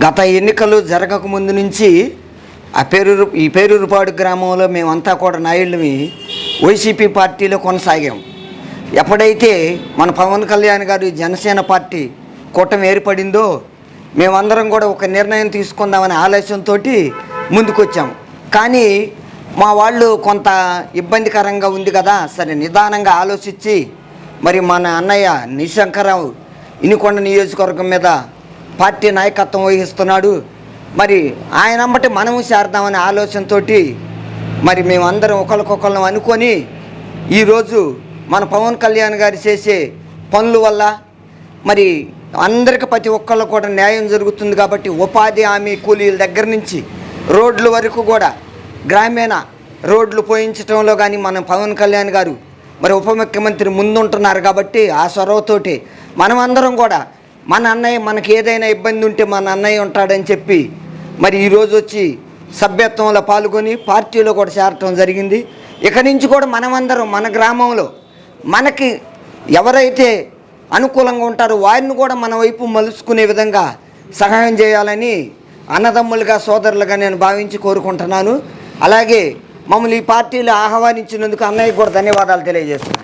గత ఎన్నికలు జరగక ముందు నుంచి ఈ పేరూరుపాడు గ్రామంలో మేమంతా కూడా నాయుళ్ళమి వైసీపీ పార్టీలో కొనసాగాం. ఎప్పుడైతే మన పవన్ కళ్యాణ్ గారు జనసేన పార్టీ కూటమి ఏర్పడిందో మేమందరం కూడా ఒక నిర్ణయం తీసుకుందామనే ఆలోచనతో ముందుకొచ్చాం. కానీ మా వాళ్ళు కొంత ఇబ్బందికరంగా ఉంది కదా, సరే నిదానంగా ఆలోచించి మరి మన అన్నయ్య నిశంకరావు ఇనికొండ నియోజకవర్గం మీద పార్టీ నాయకత్వం వహిస్తున్నాడు, మరి ఆయన బట్టి మనము చేద్దామనే ఆలోచనతో మరి మేమందరం ఒకరికొకళ్ళం అనుకొని ఈరోజు మన పవన్ కళ్యాణ్ గారు చేసే పనుల వల్ల మరి అందరికీ ప్రతి ఒక్కళ్ళు కూడా న్యాయం జరుగుతుంది కాబట్టి ఉపాధి హామీ కూలీల దగ్గర నుంచి రోడ్ల వరకు కూడా గ్రామీణ రోడ్లు పోయించడంలో కానీ మన పవన్ కళ్యాణ్ గారు మరి ఉప ముఖ్యమంత్రి ముందుంటున్నారు కాబట్టి ఆ చొరవతోటి మనమందరం కూడా మన అన్నయ్య మనకి ఏదైనా ఇబ్బంది ఉంటే మన అన్నయ్య ఉంటాడని చెప్పి మరి ఈరోజు వచ్చి సభ్యత్వంలో పాల్గొని పార్టీలో కూడా చేరటం జరిగింది. ఇక నుంచి కూడా మనమందరం మన గ్రామంలో మనకి ఎవరైతే అనుకూలంగా ఉంటారో వారిని కూడా మన వైపు మలుచుకునే విధంగా సహాయం చేయాలని అన్నదమ్ములుగా సోదరులుగా నేను భావించి కోరుకుంటున్నాను. అలాగే మమ్మల్ని ఈ పార్టీలో ఆహ్వానించినందుకు అన్నయ్యకు కూడా ధన్యవాదాలు తెలియజేస్తున్నాను.